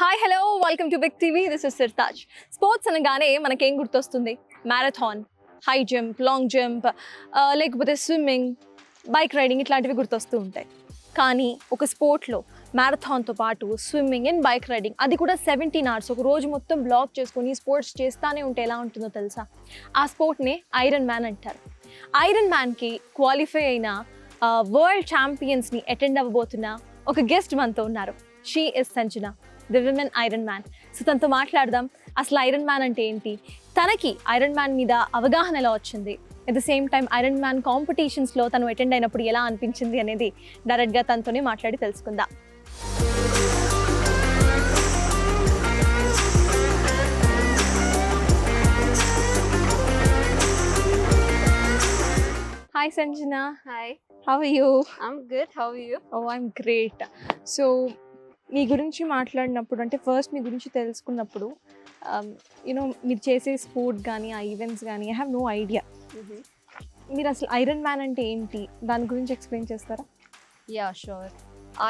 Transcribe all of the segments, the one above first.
Hi hello welcome to big TV this is Sirtaj. Sports అనగానే మనకేం గుర్తొస్తుంది? Marathon, high jump, long jump, లేకపోతే swimming, bike riding ఇట్లాంటివి గుర్తొస్తూ ఉంటాయి. కానీ ఒక స్పోర్ట్లో మ్యారథాన్తో పాటు స్విమ్మింగ్ అండ్ బైక్ రైడింగ్, అది కూడా 17 hours ఒక రోజు మొత్తం బ్లాక్ చేసుకొని స్పోర్ట్స్ చేస్తానే ఉంటే ఎలా ఉంటుందో తెలుసా? ఆ స్పోర్ట్నే ఐరన్ మ్యాన్ అంటారు. ఐరన్ మ్యాన్కి క్వాలిఫై అయిన వరల్డ్ ఛాంపియన్స్ని అటెండ్ అవ్వబోతున్న ఒక గెస్ట్ మనతో ఉన్నారు. She is Sanjana, the women iron man. So తనతో మాట్లాడదాం, అసలు ఐరన్ మ్యాన్ అంటే ఏంటి, తనకి ఐరన్ మ్యాన్ మీద అవగాహన ఎలా వచ్చింది, at the same time Ironman కాంపిటీషన్స్లో తను అటెండ్ అయినప్పుడు ఎలా అనిపించింది అనేది డైరెక్ట్గా తనతోనే మాట్లాడి తెలుసుకుందాం. Hi Sanjana. Hi, how are you? I'm good. How are you? Oh I'm great. So మీ గురించి మాట్లాడినప్పుడు, అంటే ఫస్ట్ మీ గురించి తెలుసుకున్నప్పుడు, యూనో మీరు చేసే స్పోర్ట్ కానీ ఆ ఈవెంట్స్ కానీ ఐ హ్యావ్ నో ఐడియా. మీరు అసలు ఐరన్ మ్యాన్ అంటే ఏంటి, దాని గురించి ఎక్స్ప్లెయిన్ చేస్తారా? Yeah, sure.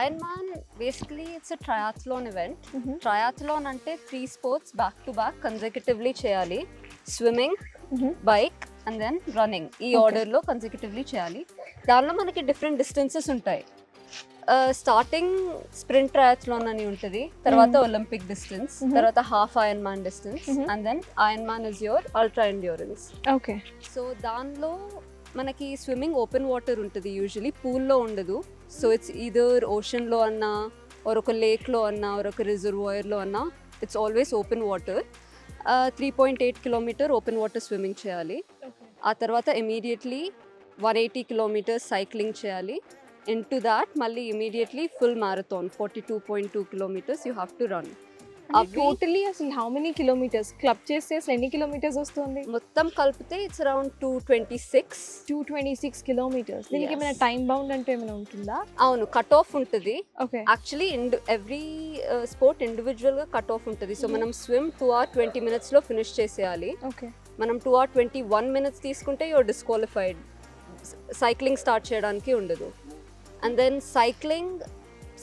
Ironman basically it's a triathlon event. Triathlon ante 3 sports back to back consecutively cheyali. Swimming, bike and then running. Ee order lo consecutively cheyali. Danlo manaki different distances untayi. Starting sprint triathlon ani untadi, tarvata Olympic distance, tarvata half Ironman distance, and then Ironman is your ultra endurance. Okay. So దానిలో మనకి swimming open water ఉంటుంది, usually పూల్లో ఉండదు. So it's either ఓషన్లో అన్నా are ఒక లేక్లో అన్నా are ఒక రిజర్వాయర్లో అన్నా, it's always open water. 3.8 kilometer open water swimming చేయాలి. ఆ తర్వాత ఇమీడియట్లీ 180 kilometers సైక్లింగ్ చేయాలి. ఇంటూ దాట్ మళ్ళీ immediately full marathon 42.2 kilometers you have to run. Totally అసలు హౌ మెనీ కిలోమీటర్స్ క్లబ్ చేస్తే అసలు ఎన్ని కిలోమీటర్స్ వస్తుంది? మొత్తం కలిపితే ఇట్స్ అరౌండ్ 226 కిలోమీటర్స్. దీనికి ఏమైనా టైం బౌండ్ అంటే ఏమైనా ఉంటుందా? అవును, కట్ ఆఫ్ ఉంటుంది. Okay. Actually every sport individual గా కట్ ఆఫ్ ఉంటుంది. సో మనం స్విమ్ 2 hours 20 minutes లో ఫినిష్ చేసేయాలి. ఓకే. మనం 2 hours 21 minutes తీసుకుంటే యువర్ డిస్క్వాలిఫైడ్. సైక్లింగ్ స్టార్ట్ చేయడానికి ఉండదు. అండ్ దెన్ సైక్లింగ్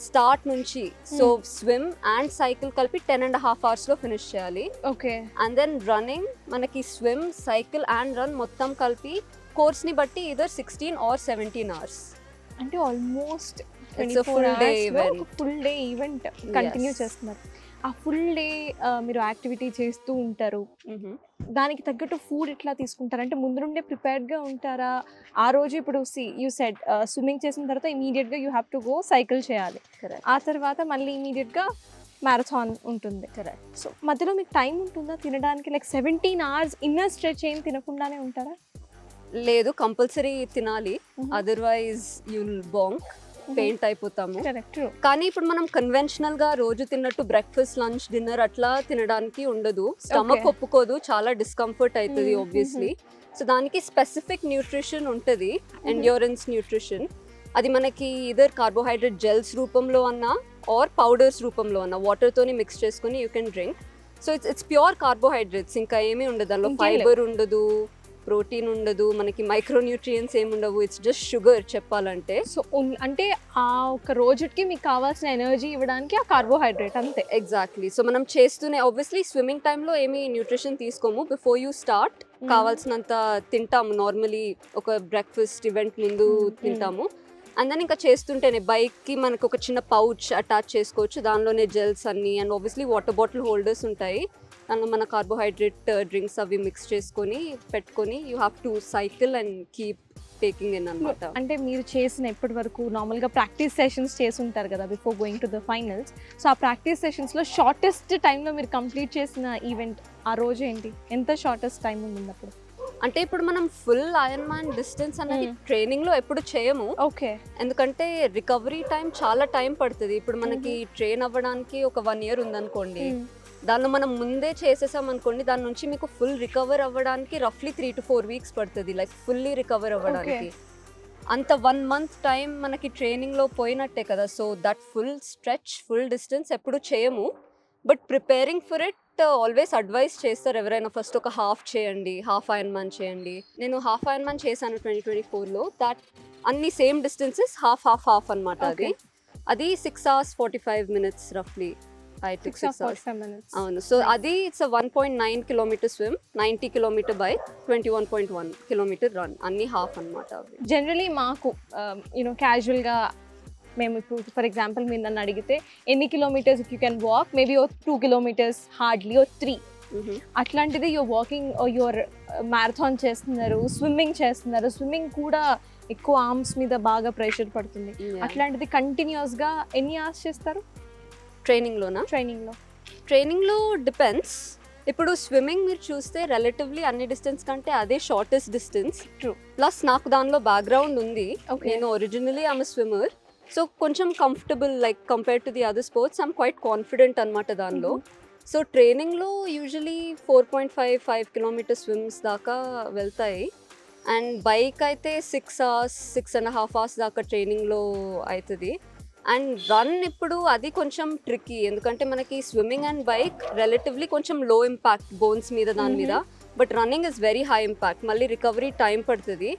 స్టార్ట్ నుంచి, సో స్విమ్ అండ్ సైకిల్ కలిపి 10.5 hours లో ఫినిష్ చేయాలి. ఓకే. అండ్ దెన్ రన్నింగ్ మనకి స్విమ్, సైకిల్ అండ్ రన్ మొత్తం కలిపి కోర్స్ ని బట్టి ఇదర్ 16 or 17 hours. అంటే almost full day event. Full day event continue చేస్తున్నారు. ఆ ఫుల్ డే మీరు యాక్టివిటీ చేస్తూ ఉంటారు. దానికి తగ్గట్టు ఫుడ్ ఎట్లా తీసుకుంటారు? అంటే ముందు నుండే ప్రిపేర్డ్గా ఉంటారా? ఆ రోజు ఇప్పుడు యూ సెడ్ స్విమ్మింగ్ చేసిన తర్వాత ఇమీడియట్గా you have to go cycle చేయాలి. ఆ తర్వాత మళ్ళీ ఇమీడియట్గా మ్యారథాన్ ఉంటుంది. కరెక్ట్. సో మధ్యలో మీకు టైం ఉంటుందా తినడానికి? లైక్ 17 hours ఇన్నర్ స్ట్రెచ్ ఏం తినకుండానే ఉంటారా? లేదు, కంపల్సరీ తినాలి, అదర్వైజ్ యుల్ బాంక్, పెయింట్ అయిపోతాము. కానీ ఇప్పుడు మనం కన్వెన్షనల్ గా రోజు తిన్నట్టు బ్రేక్ఫాస్ట్, లంచ్, డిన్నర్ అట్లా తినడానికి ఉండదు. స్టమక్ ఒప్పుకోదు, చాలా డిస్కంఫర్ట్ అవుతుంది ఆబ్వియస్లీ. సో దానికి స్పెసిఫిక్ న్యూట్రిషన్ ఉంటుంది, ఎండ్యూరెన్స్ న్యూట్రిషన్. అది మనకి ఇదర్ కార్బోహైడ్రేట్ జెల్స్ రూపంలో అన్నా ఆర్ పౌడర్స్ రూపంలో అన్నా వాటర్తోని మిక్స్ చేసుకుని you can drink. So it's pure carbohydrates, ఇంకా ఏమీ ఉండదు దానిలో. ఫైబర్ ఉండదు, ప్రోటీన్ ఉండదు, మనకి మైక్రోన్యూట్రియన్స్ ఏమి ఉండవు, ఇట్స్ జస్ట్ షుగర్ చెప్పాలంటే. సో అంటే ఆ ఒక రోజుకి మీకు కావాల్సిన ఎనర్జీ ఇవ్వడానికి ఆ కార్బోహైడ్రేట్ అంతే. ఎగ్జాక్ట్లీ. సో మనం చేస్తూనే ఆబ్వియస్లీ స్విమ్మింగ్ టైంలో ఏమీ న్యూట్రిషన్ తీసుకోము. బిఫోర్ యూ స్టార్ట్ కావాల్సినంత తింటాము, నార్మలీ ఒక బ్రేక్ఫాస్ట్ ఈవెంట్ ముందు తింటాము. అండ్ దెన్ ఇంకా చేస్తుంటేనే బైక్కి మనకు ఒక చిన్న పౌచ్ అటాచ్ చేసుకోవచ్చు, దానిలోనే జెల్స్ అన్నీ and obviously water bottle holders ఉంటాయి. దానిలో మన కార్బోహైడ్రేట్ డ్రింక్స్ అవి మిక్స్ చేసుకొని పెట్టుకొని you have to cycle and keep taking in అనమాట. అంటే మీరు చేసిన ఇప్పటి వరకు నార్మల్గా ప్రాక్టీస్ సెషన్స్ చేసి ఉంటారు కదా before going to the finals. So ఆ ప్రాక్టీస్ సెషన్స్లో షార్టెస్ట్ టైంలో మీరు కంప్లీట్ చేసిన ఈవెంట్ ఆ రోజు ఏంటి? ఎంత షార్టెస్ట్ టైం ఉంది అప్పుడు? అంటే ఇప్పుడు మనం ఫుల్ ఐరన్మ్యాన్ డిస్టెన్స్ అనేది ట్రైనింగ్ లో ఎప్పుడు చేయము. ఓకే. ఎందుకంటే రికవరీ టైం చాలా టైం పడుతుంది. ఇప్పుడు మనకి ట్రైన్ అవ్వడానికి ఒక 1 year ఉందనుకోండి, దానిలో మనం ముందే చేసేసాం అనుకోండి, దాని నుంచి మీకు ఫుల్ రికవర్ అవ్వడానికి రఫ్లీ 3 to 4 weeks పడుతుంది, లైక్ ఫుల్లీ రికవర్ అవ్వడానికి. అంత 1 month టైం మనకి ట్రైనింగ్లో పోయినట్టే కదా. So that full stretch, full distance ఎప్పుడు చేయము. But preparing for it always advice చేస్తారు ఎవరైనా, ఫస్ట్ ఒక హాఫ్ చేయండి, హాఫ్ ఐరన్మ్యాన్ చేయండి. నేను హాఫ్ ఐరన్మ్యాన్ చేశాను 2024లో. దట్ అన్ని సేమ్ డిస్టెన్సెస్ హాఫ్ అనమాట. అది 6 hours 45 minutes రఫ్లీ. I took 6 or 6 hours. 45 minutes. అవును. సో అది it's 1.9 kilometer swim, 90 kilometer bike, 21.1 kilometer run, అన్ని హాఫ్ అనమాట అవి. జనరలీ మాకు యూనో క్యాజువల్గా మేము ఇప్పుడు ఫర్ ఎగ్జాంపుల్ మీరు నన్ను అడిగితే ఎన్ని kilometres if you can walk maybe 2 kilometers hardly 3. అట్లాంటిది యువర్ వాకింగ్ యువర్ మ్యారథాన్ చేస్తున్నారు, స్విమ్మింగ్ చేస్తున్నారు. స్విమ్మింగ్ కూడా ఎక్కువ ఆర్మ్స్ మీద బాగా ప్రెషర్ పడుతుంది. అట్లాంటిది కంటిన్యూస్గా ఎన్ని అవర్స్ చేస్తారు ట్రైనింగ్లోనా? ట్రైనింగ్లో డిపెండ్స్. ఇప్పుడు స్విమ్మింగ్ మీరు చూస్తే రిలేటివ్లీ అన్ని డిస్టెన్స్ కంటే అదే షార్టెస్ట్ డిస్టెన్స్. ట్రూ. ప్లస్ నాకు దానిలో బ్యాక్గ్రౌండ్ ఉంది. నేను ఒరిజినలీ ఐమ్ స్విమ్మర్. సో కొంచెం comfortable like compare to the other sports I'm quiet confident అనమాట దానిలో. సో ట్రైనింగ్లో యూజువలీ 4.5 kilometer స్విమ్స్ దాకా వెళ్తాయి. అండ్ బైక్ అయితే 6 hours 6.5 hours దాకా ట్రైనింగ్లో అవుతుంది. అండ్ రన్ ఇప్పుడు అది కొంచెం ట్రిక్కీ, ఎందుకంటే మనకి స్విమ్మింగ్ అండ్ బైక్ రిలేటివ్లీ కొంచెం లో ఇంపాక్ట్ బోన్స్ మీద దాని మీద, but running is very high impact, మళ్ళీ రికవరీ టైం పడుతుంది.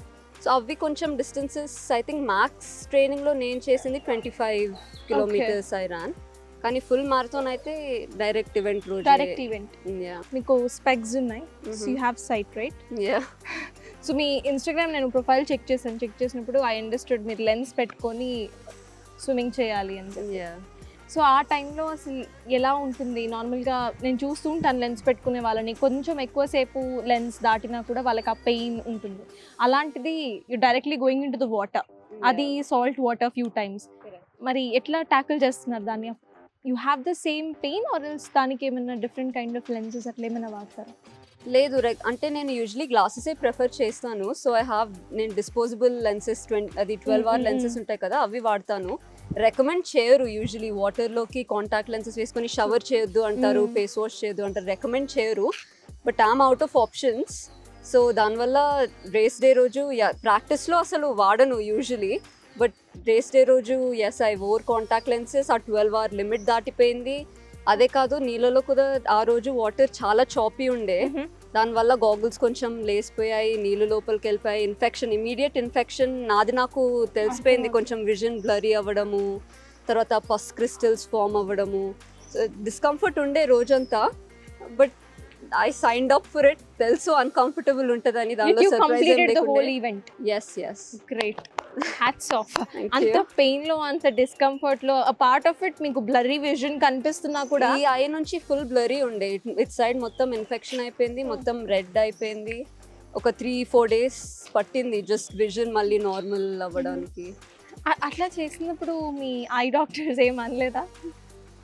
సో అవి కొంచెం డిస్టెన్సెస్ ఐ థింక్ మ్యాక్స్ ట్రైనింగ్లో నేను చేసింది 25 kilometers ఐ రాన్. కానీ ఫుల్ మారథాన్ అయితే డైరెక్ట్ ఈవెంట్ రోజు. మీకు స్పెక్స్ ఉన్నాయి, so you have site right? So me Instagram నేను ప్రొఫైల్ చెక్ చేసినప్పుడు ఐ అండర్స్టూడ్ మీరు లెన్స్ పెట్టుకొని స్విమ్మింగ్ చేయాలి అని. సో ఆ టైంలో అసలు ఎలా ఉంటుంది? నార్మల్గా నేను చూస్తూ ఉంటాను లెన్స్ పెట్టుకునే వాళ్ళని, కొంచెం ఎక్కువసేపు లెన్స్ దాటినా కూడా వాళ్ళకి ఆ పెయిన్ ఉంటుంది. అలాంటిది you directly going in to the water, అది సాల్ట్ వాటర్ ఫ్యూ టైమ్స్. మరి ఎట్లా ట్యాకిల్ చేస్తున్నారు దాన్ని? You have the same pain or else దానికి ఏమైనా డిఫరెంట్ కైండ్ ఆఫ్ లెన్సెస్ అట్లా ఏమైనా వాడతారా? లేదు, అంటే నేను యూజువలీ గ్లాసెసే ప్రిఫర్ చేస్తాను. సో నేను డిస్పోజబుల్ లెన్సెస్ 12 hour లెన్సెస్ ఉంటాయి కదా, అవి వాడతాను. రికమెండ్ చేయరు యూజువలీ వాటర్లోకి కాంటాక్ట్ లెన్సెస్ వేసుకొని షవర్ చేయొద్దు అంటారు, ఫేస్ వాష్ చేయొద్దు అంటారు, రికమెండ్ చేయరు. But I'm out of options. So దానివల్ల రేస్ డే రోజు ప్రాక్టీస్లో అసలు వాడను యూజువలీ, బట్ రేస్ డే రోజు ఐ వోర్ కాంటాక్ట్ లెన్సెస్. ఆ 12 hour లిమిట్ దాటిపోయింది. అదే కాదు, నీళ్ళలో కూడా ఆ రోజు వాటర్ చాలా చాపీ ఉండే, దానివల్ల గాగుల్స్ కొంచెం లేసిపోయాయి, నీళ్ళు లోపలికి వెళ్ళిపోయాయి. ఇమీడియట్ ఇన్ఫెక్షన్ నాది నాకు తెలిసిపోయింది. కొంచెం విజన్ బ్లరీ అవ్వడము, తర్వాత పస్ క్రిస్టల్స్ ఫామ్ అవ్వడము, డిస్కంఫర్ట్ ఉండే రోజంతా. But I signed up for it. తెలుసు అన్కంఫర్టబుల్ ఉంటుందని. దానిలో సర్ప్రైజ్. Great, hats off. అంత పెయిన్ లో అంత డిస్కంఫర్ట్ లో ఆ పార్ట్ ఆఫ్ ఇట్ మీకు బ్లరీ విజన్ కనిపిస్తున్నా కూడా ఈ ఐ నుంచి ఫుల్ బ్లరీ ఉండే. ఇట్ సైడ్ మొత్తం ఇన్ఫెక్షన్ అయిపోయింది, మొత్తం రెడ్ అయిపోయింది. ఒక 3-4 days పట్టింది జస్ట్ విజన్ మళ్ళీ నార్మల్ అవ్వడానికి. అట్లా చేసినప్పుడు మీ ఐ డాక్టర్స్ ఏమనలేదా?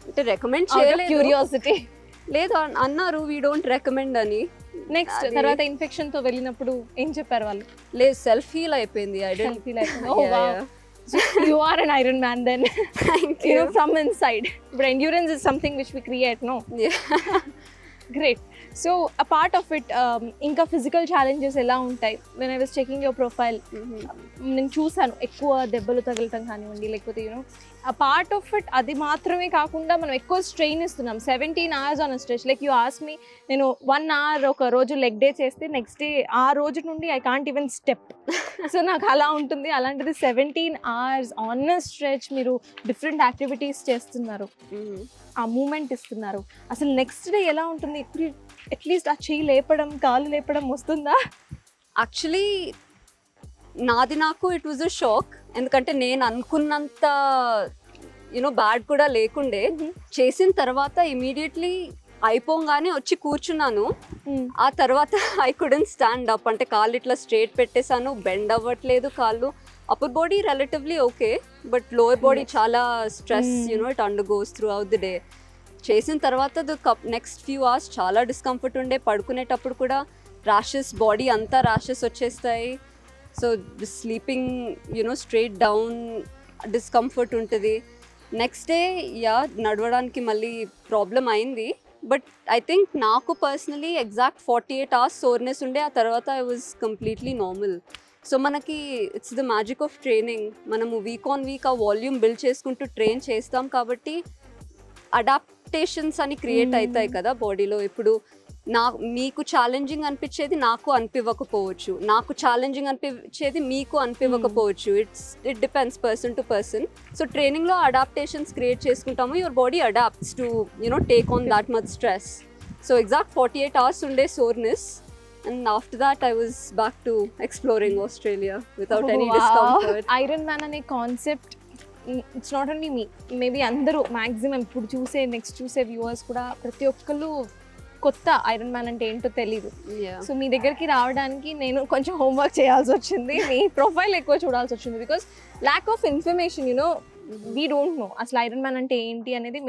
అంటే రికమెండ్ చేయలేదు, క్యూరియాసిటీ లేదు అన్నారు, వీ డోంట్ రికమెండ్ అని. నెక్స్ట్ తర్వాత ఇన్ఫెక్షన్ తో వెళ్ళినప్పుడు ఏం చెప్పారు వాళ్ళు? లేదు, సెల్ఫ్ హీల్ అయిపోయింది. ఐ డోంట్ ఫీల్ అయిపోయింది. ఓ wow, you are an Ironman then. Thank you. You know, from inside. But endurance is something which we create, no? Yeah. Great. So a part of it, ఇంకా physical challenges ఎలా ఉంటాయి? When I was checking your profile, నేను చూసాను ఎక్కువ దెబ్బలు తగలటం కానివ్వండి, లేకపోతే you know ఆ పార్ట్ ఆఫ్ ఇట్ అది మాత్రమే కాకుండా మనం ఎక్కువ స్ట్రెయిన్ ఇస్తున్నాం. 17 hours on stretch. Like you ask me, నేను 1 hour ఒక రోజు లెగ్ డే చేస్తే నెక్స్ట్ డే ఆ రోజు నుండి I can't even step. So నాకు అలా ఉంటుంది. అలాంటిది 17 hours ఆన్ స్ట్రెచ్ మీరు డిఫరెంట్ యాక్టివిటీస్ చేస్తున్నారు, ఆ మూమెంట్ ఇస్తున్నారు. అసలు నెక్స్ట్ డే ఎలా ఉంటుంది? అట్లీస్ట్ ఆ చెయ్యి లేపడం, కాలు లేపడం వస్తుందా? యాక్చువల్లీ నాది నాకు ఇట్ వాజ్ అ షాక్. ఎందుకంటే నేను అనుకున్నంత బ్యాడ్ కూడా లేకుండే. చేసిన తర్వాత ఇమీడియట్లీ అయిపోగానే వచ్చి కూర్చున్నాను. ఆ తర్వాత ఐ కుడెంట్ స్టాండ్ అప్. అంటే కాళ్ళు ఇట్లా స్ట్రేట్ పెట్టేశాను, బెండ్ అవ్వట్లేదు కాళ్ళు. Upper body relatively okay, but lower body చాలా stress it undergoes throughout the day. చేసిన తర్వాత నెక్స్ట్ ఫ్యూ అవర్స్ చాలా డిస్కంఫర్ట్ ఉండే. పడుకునేటప్పుడు కూడా ర్యాషెస్, బాడీ అంతా ర్యాషెస్ వచ్చేస్తాయి. So sleeping straight down discomfort ఉంటుంది. నెక్స్ట్ డే నడవడానికి మళ్ళీ ప్రాబ్లం అయింది. బట్ ఐ థింక్ నాకు పర్సనలీ ఎగ్జాక్ట్ 48 hours సోర్నెస్ ఉండే. ఆ తర్వాత I was completely normal. So మనకి it's the magic of training. మనము వీక్ ఆన్ వీక్ ఆ వాల్యూమ్ బిల్డ్ చేసుకుంటూ ట్రైన్ చేస్తాం కాబట్టి అడాప్టేషన్స్ అని క్రియేట్ అవుతాయి కదా బాడీలో. ఇప్పుడు మీకు ఛాలెంజింగ్ అనిపించేది నాకు అనిపించకపోవచ్చు, నాకు ఛాలెంజింగ్ అనిపించేది మీకు అనిపించకపోవచ్చు. It depends person to person. So ట్రైనింగ్లో అడాప్టేషన్స్ క్రియేట్ చేసుకుంటాము. Your body adapts to take on that much stress. So exact 48 hours ఉండే soreness. And after that I was back to exploring Australia without any discomfort. Ironman అనే concept it's not only me, maybe అందరూ maximum ఇప్పుడు next చూసే viewers కూడా ప్రతి ఒక్కళ్ళు కొత్త iron man అంటే ఏంటో తెలీదు. సో మీ దగ్గరికి రావడానికి నేను కొంచెం హోంవర్క్ చేయాల్సి వచ్చింది, మీ ప్రొఫైల్ ఎక్కువ చూడాల్సి వచ్చింది. Because lack of information, we don't know అసలు ఐరన్ మ్యాన్ అంటే ఏంటి అనేది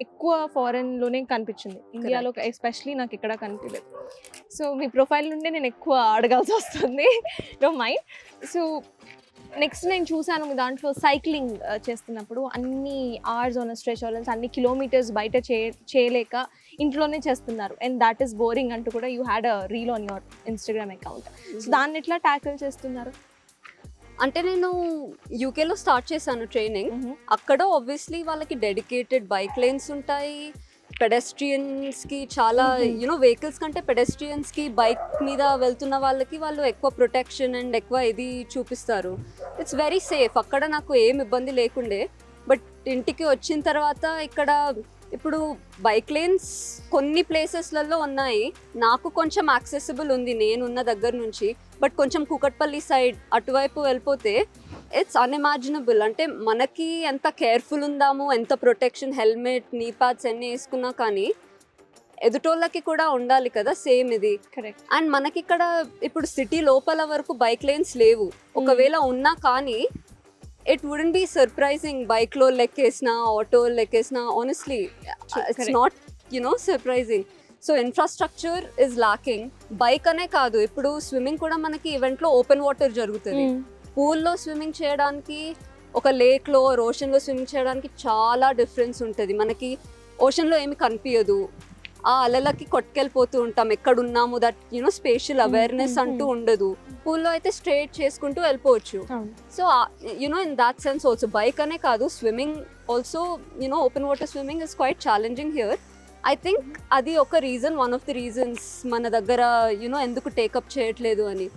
ఎక్కువ ఫారెన్లోనే కనిపించింది, ఇండియాలో ఎస్పెషలీ నాకు ఇక్కడ కనిపించలేదు. సో మీ ప్రొఫైల్ నుండి నేను ఎక్కువ అడగాల్సి వస్తుంది, డోంట్ మైండ్. సో నెక్స్ట్ నేను చూసాను మీ దాంట్లో సైక్లింగ్ చేస్తున్నప్పుడు అన్ని అవర్స్ ఆన్ స్ట్రెచ్ ఆర్స్, అన్ని కిలోమీటర్స్ బయట చేయలేక ఇంట్లోనే చేస్తున్నారు, అండ్ దాట్ ఈస్ బోరింగ్ అంటూ కూడా you had a reel on your Instagram account. So దాన్ని ఎట్లా ట్యాకిల్ చేస్తున్నారు? అంటే నేను యూకేలో స్టార్ట్ చేశాను ట్రైనింగ్. అక్కడ ఆబ్వియస్లీ వాళ్ళకి డెడికేటెడ్ బైక్ లేన్స్ ఉంటాయి, పెడెస్ట్రియన్స్కి చాలా వెహికల్స్ కంటే పెడెస్ట్రియన్స్కి బైక్ మీద వెళ్తున్న వాళ్ళు ఎక్కువ ప్రొటెక్షన్ అండ్ ఎక్కువ ఇది చూపిస్తారు. It's very safe. అక్కడ నాకు ఏం ఇబ్బంది లేకుండే. బట్ ఇంటికి వచ్చిన తర్వాత ఇక్కడ ఇప్పుడు బైక్ లేన్స్ కొన్ని ప్లేసెస్లలో ఉన్నాయి, నాకు కొంచెం యాక్సెసిబుల్ ఉంది నేనున్న దగ్గర నుంచి. బట్ కొంచెం కూకట్పల్లి సైడ్ అటువైపు వెళ్ళిపోతే ఇట్స్ అన్ఇమాజినబుల్. అంటే మనకి ఎంత కేర్ఫుల్ ఉందాము, ఎంత ప్రొటెక్షన్, హెల్మెట్, నీ ప్యాడ్స్ అన్నీ వేసుకున్నా కానీ ఎదుటోళ్ళకి కూడా ఉండాలి కదా సేమ్ ఇది. కరెక్ట్. అండ్ మనకి ఇక్కడ ఇప్పుడు సిటీ లోపల వరకు బైక్ లేన్స్ లేవు. ఒకవేళ ఉన్నా కానీ it wouldn't be surprising bike lo lekkesna, auto lekkesna. Honestly, it's not surprising. So infrastructure is lacking. Bike ane kaadu, ippudu swimming kuda manaki event lo open water jarugutadi. Pool lo swimming cheyadaniki, oka lake lo or ocean lo swimming cheyadaniki chaala difference untadi. Manaki ocean lo emi kanpiyadu, ఆ అలలకి కొట్టుకెళ్ళిపోతూ ఉంటాం, ఎక్కడున్నాము, that spatial awareness అంటూ ఉండదు. పూల్లో అయితే straight చేసుకుంటూ వెళ్ళిపోవచ్చు. So in that sense also bike అనే కాదు, swimming also open water swimming is quite challenging here. I think అది ఒక reason, one of the reasons మన దగ్గర ఎందుకు టేకప్ చేయట్లేదు అని.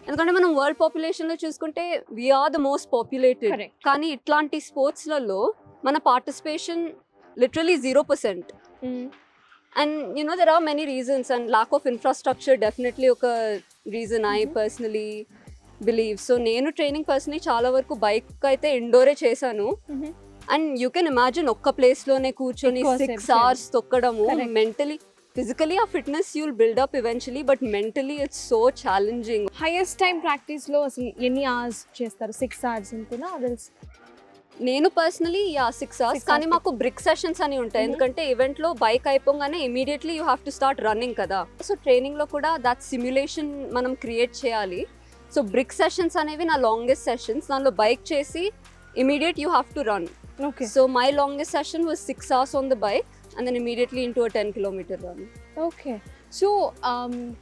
ఎందుకంటే మనం వరల్డ్ పాపులేషన్లో చూసుకుంటే వీఆర్ ద మోస్ట్ పాపులేటెడ్, కానీ ఇట్లాంటి స్పోర్ట్స్లలో మన participation literally 0%. And there are many reasons, and lack of infrastructure definitely oka reason I personally believe. So nenu training personally chaala varaku bike aithe indoor e chesanu. And you can imagine okka place lone కూర్చొని 6 hours tokkadamu, mentally physically a fitness you'll build up eventually, but mentally it's so challenging. Highest time practice lo asalu enni hours chestaru? 6 hours antena? Others నేను personally 6 hours, కానీ మాకు brick sessions అని ఉంటాయి. ఎందుకంటే ఈవెంట్లో bike అయిపోగానే immediately you have to start running కదా. So ట్రైనింగ్లో కూడా దట్ సిమ్యులేషన్ మనం క్రియేట్ చేయాలి. సో బ్రిక్ సెషన్స్ అనేవి నా లాంగెస్ట్ సెషన్స్. దానిలో బైక్ చేసి immediate you have to run. So my longest session was 6 hours on the bike and then immediately into 10-kilometer run. Okay. So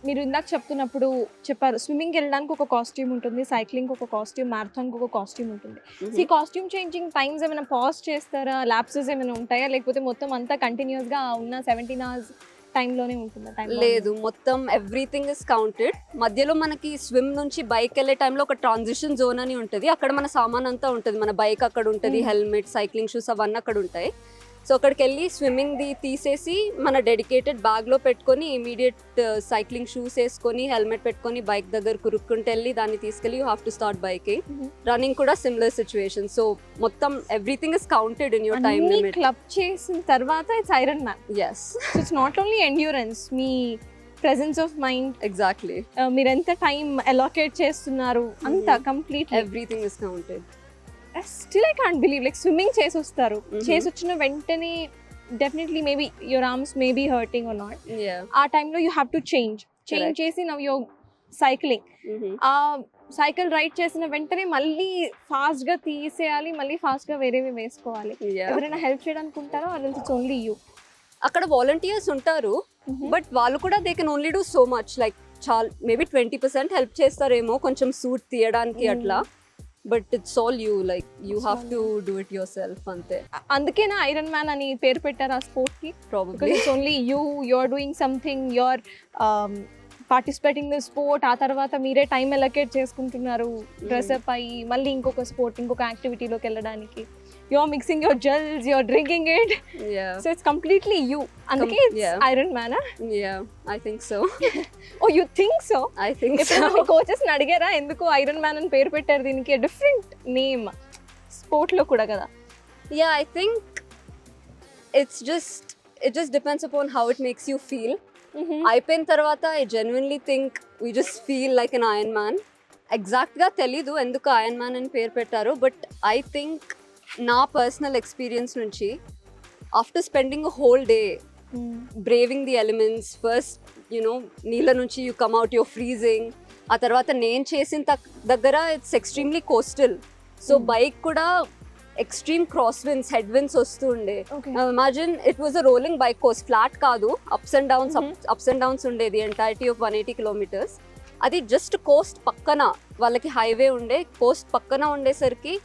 మీరు ఇందాక చెప్తున్నప్పుడు చెప్పారు స్విమ్మింగ్కి వెళ్ళడానికి ఒక కాస్ట్యూమ్ ఉంటుంది, సైక్లింగ్కి ఒక కాస్ట్యూమ్, మ్యారథాన్కి ఒక కాస్ట్యూమ్ ఉంటుంది. సో ఈ కాస్ట్యూమ్ చేంజింగ్ టైమ్స్ ఏమైనా పాజ్ చేస్తారా, ల్యాప్సెస్ ఏమైనా ఉంటాయా, లేకపోతే మొత్తం అంతా కంటిన్యూస్గా ఉన్న 17 hours టైంలోనే ఉంటుందా? టైం లేదు, మొత్తం ఎవ్రీథింగ్ ఇస్ కౌంటెడ్. మధ్యలో మనకి స్విమ్ నుంచి బైక్ వెళ్ళే టైంలో ఒక ట్రాన్సిషన్ జోన్ అని ఉంటుంది. అక్కడ మన సామాన్ అంతా ఉంటుంది, మన బైక్ అక్కడ ఉంటుంది, హెల్మెట్, సైక్లింగ్ షూస్ అవన్నీ అక్కడ ఉంటాయి. సో అక్కడికి వెళ్ళి స్విమ్మింగ్ది తీసేసి మన డెడికేటెడ్ బ్యాగ్లో పెట్టుకొని ఇమీడియట్ సైక్లింగ్ షూస్ వేసుకొని హెల్మెట్ పెట్టుకొని బైక్ దగ్గర కురుక్కుంటూ వెళ్ళి దాన్ని తీసుకెళ్ళి you have to start biking. Running కూడా సిమిలర్ సిచ్యువేషన్. సో మొత్తం everything is counted in your time limit. Club చేసిన తర్వాత it's Ironman. Yes, it's not only endurance, మీ ప్రెజెన్స్ ఆఫ్ మైండ్, ఎగ్జాక్ట్లీ మీరు ఎంత టైం అలొకేట్ చేస్తున్నారు అంతా complete everything is counted. Still I can't believe, like swimming చేసి వస్తారు, చేసి వచ్చిన వెంటనే definitely maybe your arms may be hurting or not, ఆ టైంలో యూ హ్యావ్ టు చేంజ్ చేసి నవ్ యువర్ సైక్లింగ్. ఆ సైకిల్ రైడ్ చేసిన వెంటనే మళ్ళీ ఫాస్ట్గా తీసేయాలి, మళ్ళీ ఫాస్ట్గా వేరేవి వేసుకోవాలి. ఎవరైనా హెల్ప్ చేయడానికి ఉంటారో అది ఇట్స్ ఓన్లీ యూ. అక్కడ వాలంటీర్స్ ఉంటారు, బట్ వాళ్ళు కూడా they can only do so much. Like maybe 20% help చేస్తారేమో కొంచెం సూట్ తీయడానికి అట్లా. But it's all you, like you have to do it your self అంతే. అందుకేనా ఐరన్ మ్యాన్ అని పేరు పెట్టారు ఆ స్పోర్ట్ కి? Probably it's only you're doing something, you're participating the sport, ఆ తర్వాత మీరే టైం ఎలకేట్ చేసుకుంటున్నారు డ్రెస్అప్ అయ్యి మళ్ళీ ఇంకొక స్పోర్ట్ ఇంకొక యాక్టివిటీలోకి వెళ్ళడానికి. you're mixing your gels, you're drinking it, so it's completely you. అందుకే iron man. I think so. Oh, you think so? I think ఇప్పుడు so. మీ కోచెస్ ని అడిగారా ఎందుకు ఐరన్ మ్యాన్ అని పేరు పెట్టారు దీనికి? డిఫరెంట్ నేమ్ స్పోర్ట్ లో కూడా కదా. Yeah, I think it just depends upon how it makes you feel. అయిపోయిన తర్వాత I genuinely think we just feel like an Iron Man. ఎగ్జాక్ట్గా తెలీదు ఎందుకు ఐరన్ మ్యాన్ అని పేరు పెట్టారు, బట్ ఐ థింక్ నా పర్సనల్ ఎక్స్పీరియన్స్ నుంచి after spending a whole day braving the elements, first నీళ్ళ నుంచి you come out, your freezing. ఆ తర్వాత నేను చేసిన దగ్గర it's extremely coastal, so bike కూడా extreme crosswinds, headwinds వస్తూ ఉండే. Imagine it was a rolling bike course, flat కాదు, అప్స్ అండ్ డౌన్స్ ఉండేది ఎంటైరిటీ ఆఫ్ 180 kilometers. అది జస్ట్ కోస్ట్ పక్కన, వాళ్ళకి హైవే ఉండే, కోస్ట్ పక్కన ఉండేసరికి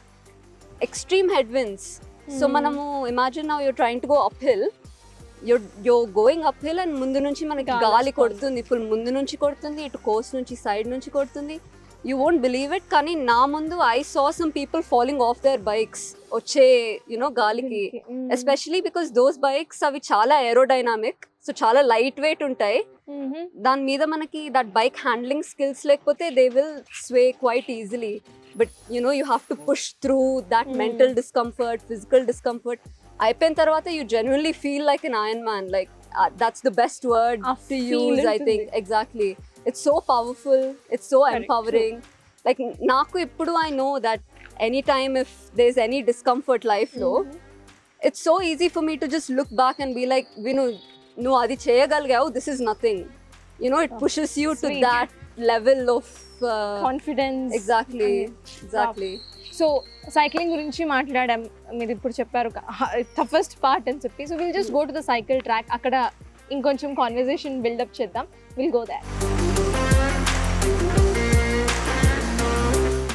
ఎక్స్ట్రీమ్ హెడ్ విండ్స్. సో మనము imagine now you're trying to go up hill, you're going up hill and ముందు నుంచి మనకి గాలి కొడుతుంది, ఫుల్ ముందు నుంచి కొడుతుంది, ఇటు కోస్ట్ నుంచి సైడ్ నుంచి కొడుతుంది. యూ వోంట్ బిలీవ్ ఇట్, కానీ నా ముందు I saw some people falling off their bikes వచ్చే గాలికి, ఎస్పెషలీ బికాస్ దోస్ బైక్స్ అవి చాలా ఏరోడైనామిక్, సో చాలా లైట్ వెయిట్ ఉంటాయి. దాని మీద మనకి దట్ బైక్ హ్యాండ్లింగ్ స్కిల్స్ లేకపోతే they will sway quite easily. But you have to push through that mental discomfort, physical discomfort. అయిపోయిన తర్వాత you genuinely feel like an Ironman, like that's the best word to use, I think. Exactly, it's so powerful, it's so empowering. Like naku ippudu I know that anytime if there's any discomfort life lo, it's so easy for me to just look back and be like, no adi cheyagalgavu, this is nothing. It pushes you to that level of confidence. Exactly. So cycling గురించి మాట్లాడాం, మీరు ఇప్పుడు చెప్పారు toughest part అని చెప్పి. So we'll just go to the cycle track, అక్కడ ఇంకొంచెం conversation buildup చేద్దాం. We'll go there.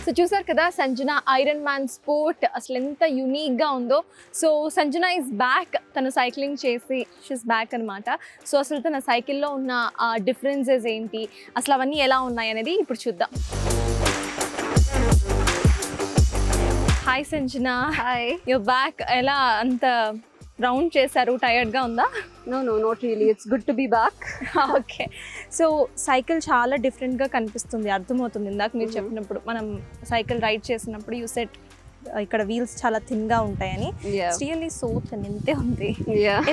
సో చూసారు కదా సంజన ఐరన్ మ్యాన్ స్పోర్ట్ అసలు ఎంత యూనిక్గా ఉందో. సో సంజన ఈజ్ బ్యాక్, తను సైక్లింగ్ చేసి షీస్ బ్యాక్ అనమాట. సో అసలు తన సైకిల్లో ఉన్న డిఫరెన్సెస్ ఏంటి, అసలు అవన్నీ ఎలా ఉన్నాయి అనేది ఇప్పుడు చూద్దాం. Hi Sanjana. Hi. You're back. ఎలా అంత రౌండ్ చేశారు, టైర్డ్గా ఉందా? No, not really. It's good to be back. Okay. So cycle చాలా డిఫరెంట్గా కనిపిస్తుంది, అర్థమవుతుంది ఇందాక మీరు చెప్పినప్పుడు. మనం సైకిల్ రైడ్ చేసినప్పుడు యూ సెట్ ఇక్కడ వీల్స్ చాలా థిన్గా ఉంటాయని. రియల్లీ సో థిన్ ఇంతే ఉంది.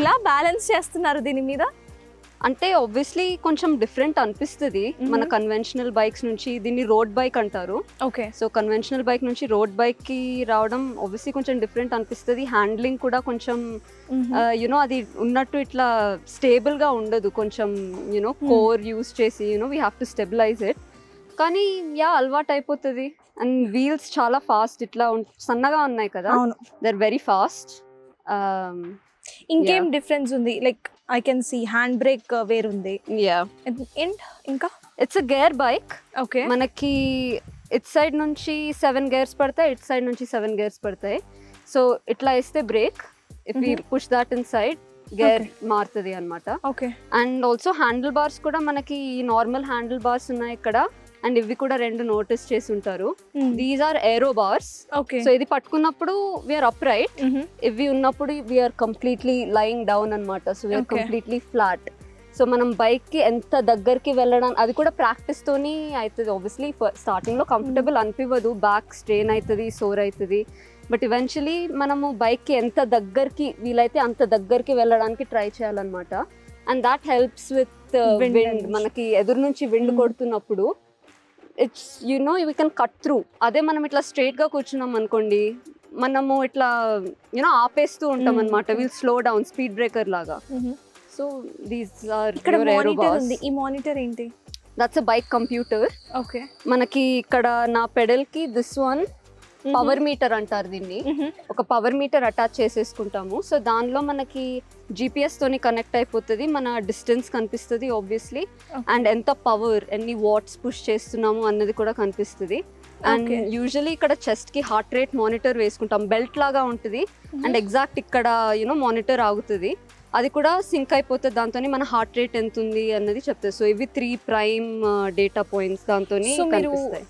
ఎలా బ్యాలెన్స్ చేస్తున్నారు దీని మీద? అంటే ఆబ్వియస్లీ కొంచెం డిఫరెంట్ అనిపిస్తుంది మన కన్వెన్షనల్ బైక్స్ నుంచి. దీన్ని రోడ్ బైక్ అంటారు. ఓకే. సో కన్వెన్షనల్ బైక్ నుంచి రోడ్ బైక్ కి రావడం ఆబ్వియస్లీ కొంచెం డిఫరెంట్ అనిపిస్తుంది. హ్యాండ్లింగ్ కూడా కొంచెం అది ఉన్నట్టు ఇట్లా స్టేబుల్ గా ఉండదు, కొంచెం కోర్ యూస్ చేసి we have to stabilize it. కానీ అలవాటు అయిపోతుంది. అండ్ వీల్స్ చాలా ఫాస్ట్, ఇట్లా సన్నగా ఉన్నాయి కదా, దే ఆర్ వెరీ ఫాస్ట్. ఇంకేం డిఫరెన్స్ ఉంది? Like I can see hand brake వేరుంది. ఇంకా it's a gear bike. Okay. మనకి ఇట్ సైడ్ నుంచి 7 gears పడతాయి, ఇట్ సైడ్ నుంచి 7 gears పడతాయి. సో ఇట్లా వేస్తే break, if you push that in side gear మారుతుంది అనమాట. Okay. And also handle bars కూడా మనకి నార్మల్ హ్యాండిల్ బార్స్ ఉన్నాయి ఇక్కడ, అండ్ ఇవి కూడా 2 నోటీస్ చేసి ఉంటారు. These are aero bars. So ఇది పట్టుకున్నప్పుడు వీఆర్ అప్ రైట్, ఇవి ఉన్నప్పుడు వీఆర్ కంప్లీట్లీ లయింగ్ డౌన్ అనమాట. So we're completely flat. So మనం బైక్ కి ఎంత దగ్గరికి వెళ్ళడం, అది కూడా ప్రాక్టీస్ తోని అవుతుంది. ఆబ్వియస్లీ స్టార్టింగ్ లో కంఫర్టబుల్ అనిపించదు, బ్యాక్ స్ట్రెయిన్ అవుతుంది, సోర్ అవుతుంది. బట్ ఈవెన్చువలీ మనము బైక్ కి ఎంత దగ్గరికి వీలైతే అంత దగ్గరికి వెళ్ళడానికి ట్రై చేయాలన్నమాట. And that helps with wind. మనకి ఎదురు నుంచి wind కొడుతున్నప్పుడు it's we can cut through. అదే మనం ఇట్లా స్ట్రైట్ గా కూర్చున్నాం అనుకోండి, మనము ఇట్లా ఆపేస్తూ ఉంటాం అనమాట. Will slow down, speed breaker లాగా. So these are your aero bars. ఈ మానిటర్ ఏంటి? That's a bike computer. Okay. మనకి ఇక్కడ నా పెడల్ కి దిస్ వన్ పవర్ మీటర్ అంటారు దీన్ని. ఒక పవర్ మీటర్ అటాచ్ చేసేసుకుంటాము. సో దానిలో మనకి GPS తోని కనెక్ట్ అయిపోతుంది, మన డిస్టెన్స్ కనిపిస్తుంది ఆబ్వియస్లీ, అండ్ ఎంత పవర్, ఎన్ని వాట్స్ పుష్ చేస్తున్నాము అన్నది కూడా కనిపిస్తుంది. అండ్ యూజువలీ ఇక్కడ చెస్ట్ కి హార్ట్ రేట్ మానిటర్ వేసుకుంటాం, బెల్ట్ లాగా ఉంటుంది అండ్ ఎగ్జాక్ట్ ఇక్కడ మానిటర్ ఆగుతుంది, అది కూడా సింక్ అయిపోతుంది దాంతో మన హార్ట్ రేట్ ఎంత ఉంది అన్నది చెప్తుంది. సో ఇవి 3 ప్రైమ్ డేటా పాయింట్స్ దాంతో కనిపిస్తాయి.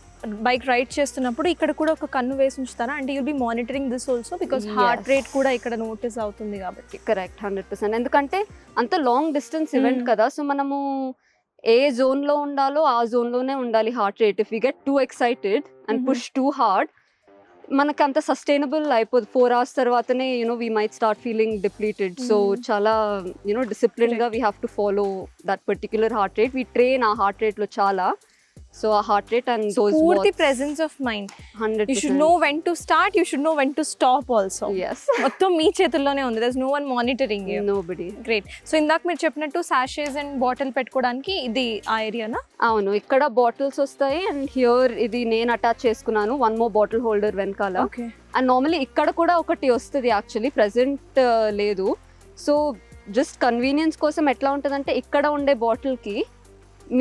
బైక్ రైడ్ చేస్తున్నప్పుడు ఇక్కడ కూడా ఒక కన్ను వేసి ఉంచుతారా అంటే you'll be monitoring this also because heart rate కూడా ఇక్కడ నోటీస్ అవుతుంది కాబట్టి. కరెక్ట్, 100%. ఎందుకంటే అంత లాంగ్ డిస్టెన్స్ ఈవెంట్ కదా, సో మనము ఏ జోన్ లో ఉండాలో ఆ జోన్ లోనే ఉండాలి heart rate. If we get too excited and push too hard మనకి అంత సస్టైనబుల్ అయిపోదు. 4 hours తర్వాతనే we might start feeling depleted. So చాలా డిసిప్లిన్ గా we have to follow that particular heart rate. We train ఆ heart rate లో చాలా. So ఆ హార్ట్ రేట్ అండ్ దోస్ పూర్తి presence of mind. 100%. You should know when to start, you should know when to stop also. Yes. మొత్తం మీ చేతుల్లోనే ఉంది. There's no one monitoring you. Nobody. Great. So ఇందాక మీరు చెప్పినట్టు sachets and bottle పెట్టుకోవడానికి ఇది ఆ ఏరియానా? అవును, ఇక్కడ బాటిల్స్ వస్తాయి అండ్ హియర్ ఇది నేను అటాచ్ చేసుకున్నాను, 1 more బాటిల్ హోల్డర్ వెనకాల. Okay. అండ్ నార్మల్లీ ఇక్కడ కూడా ఒకటి వస్తుంది, యాక్చువల్లీ ప్రెసెంట్ లేదు. సో జస్ట్ కన్వీనియన్స్ కోసం ఎట్లా ఉంటుందంటే ఇక్కడ ఉండే బాటిల్కి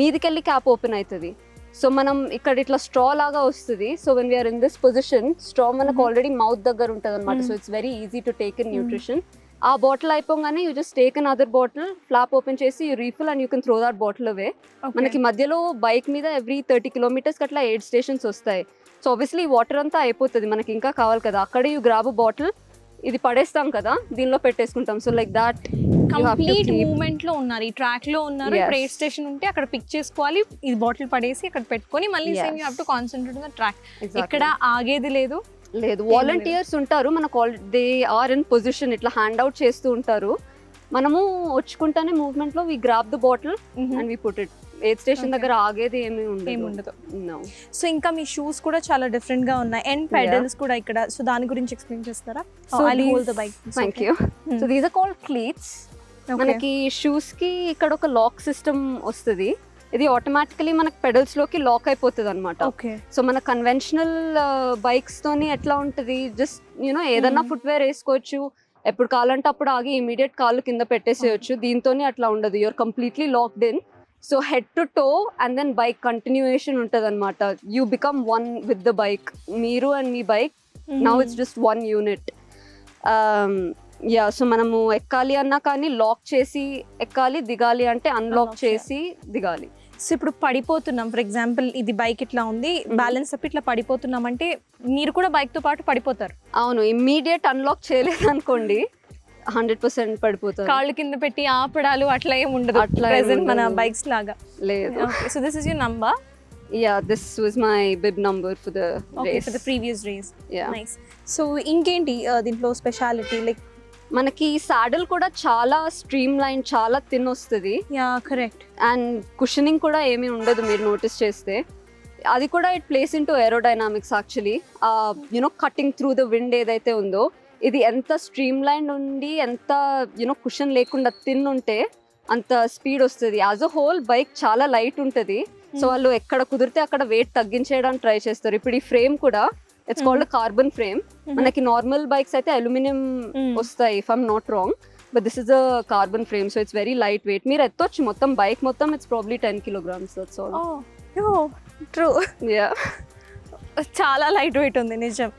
మీదికెళ్ళి క్యాప్ ఓపెన్ అవుతుంది. సో మనం ఇక్కడ ఇట్లా స్ట్రా లాగా వస్తుంది. So when we're in this position straw మనకు ఆల్రెడీ మౌత్ దగ్గర ఉంటుంది అనమాట. So it's very easy to take in nutrition. ఆ బాటిల్ అయిపోగానే you just take another bottle, flap open చేసి you refill and you can throw that bottle away. మనకి మధ్యలో బైక్ మీద ఎవ్రీ 30 kilometers అట్లా 8 stations వస్తాయి. సో ఆబ్వియస్లీ వాటర్ అంతా అయిపోతుంది, మనకి ఇంకా కావాలి కదా. అక్కడే యూ గ్రాబ్ బాటిల్, ఇది పడేస్తాం కదా దీనిలో పెట్టేసుకుంటాం. So like that complete movement లో ఉన్నారు, ఈ ట్రాక్ లో ఉన్నారు. ఇప్పుడు ఎయిర్ స్టేషన్ ఉంటే అక్కడ పిక్ చేసుకోవాలి, ఇది బాటిల్ పడేసి అక్కడ పెట్టుకొని మళ్ళీ same you have to concentrate on the track. ఇక్కడ ఆగేది లేదు. వాలంటీర్స్ ఉంటారు మనకు, దే ఆర్ ఇన్ పొజిషన్, ఇట్లా హ్యాండ్ అవుట్ చేస్తూ ఉంటారు. మనము వచ్చుకుంటానే మూవ్మెంట్ లో we grab the bottle and we put it. Aid station దగ్గర ఆగేది ఏమీ ఉండదు. సో ఇంకా మీ షూస్ కూడా చాలా డిఫరెంట్ గా ఉన్నాయి అండ్ పెడల్స్ కూడా ఇక్కడ. సో దాని గురించి ఎక్స్ప్లెయిన్ చేస్తారా? So I'll hold the bike. Thank you. So these are called cleats. మనకి షూస్ కి ఇక్కడ ఒక లాక్ సిస్టమ్ వస్తుంది. ఇది ఆటోమేటికలీ మనకి పెడల్స్ లోకి లాక్ అయిపోతుంది అనమాట. సో మన కన్వెన్షనల్ బైక్స్ తోని ఎట్లా ఉంటుంది, జస్ట్ ఏదన్నా ఫుట్వేర్ వేసుకోవచ్చు, ఎప్పుడు కావాలంటే అప్పుడు ఆగి ఇమీడియట్ కాళ్ళు కింద పెట్టేసేయచ్చు. దీంతోనే అట్లా ఉండదు, you are completely locked in. So head to toe and then bike continuation ఉంటుంది అనమాట. You become one with the bike, మీరు అండ్ మీ bike. Now it's just 1 unit. So మనము ఎక్కాలి అన్నా కానీ లాక్ చేసి ఎక్కాలి, దిగాలి అంటే అన్లాక్ చేసి దిగాలి. సో ఇప్పుడు పడిపోతున్నాం, ఫర్ ఎగ్జాంపుల్ ఇది బైక్ ఇట్లా ఉంది, బ్యాలెన్స్ తప్పి ఇట్లా పడిపోతున్నాం అంటే మీరు కూడా బైక్ తో పాటు పడిపోతారు. అవును, ఇమ్మీడియట్ అన్లాక్ చేయలేదు అనుకోండి 100% పడిపోతారు. కాళ్ళు కింద పెట్టి ఆపడాలు అట్లా ఏమి ఉండదు, అట్లా మన బైక్స్ లాగా లేదు. So this is your number? Yeah, this was my bib number for the race. For the previous race. Yeah. Nice. So ఇంకేంటి దీంట్లో స్పెషాలిటీ? లైక్ మనకి సాడల్ కూడా చాలా స్ట్రీమ్ లైన్, చాలా థిన్ వస్తుంది. Yeah correct. అండ్ కుషనింగ్ కూడా ఏమీ ఉండదు మీరు నోటీస్ చేస్తే. అది కూడా it plays into aerodynamics actually. Cutting through the wind ఏదైతే ఉందో, ఇది ఎంత స్ట్రీమ్ లైన్ ఉండి ఎంత కుషన్ లేకుండా థిన్ ఉంటే అంత స్పీడ్ వస్తుంది. యాజ్ అ హోల్ బైక్ చాలా లైట్ ఉంటుంది. సో వాళ్ళు ఎక్కడ కుదిరితే అక్కడ వెయిట్ తగ్గించేయడానికి ట్రై చేస్తారు. ఇప్పుడు ఈ ఫ్రేమ్ కూడా ఇట్స్ కాల్డ్ కార్బన్ ఫ్రేమ్. మనకి నార్మల్ బైక్స్ అయితే అల్యూమినియం వస్తాయి if I'm not wrong, but this is a carbon frame. So it's very light weight. మీరు ఎత్తొచ్చు మొత్తం బైక్ మొత్తం, it's probably 10 kilograms. That's all. True. Yeah, చాలా light weight ఉంది, నిజం.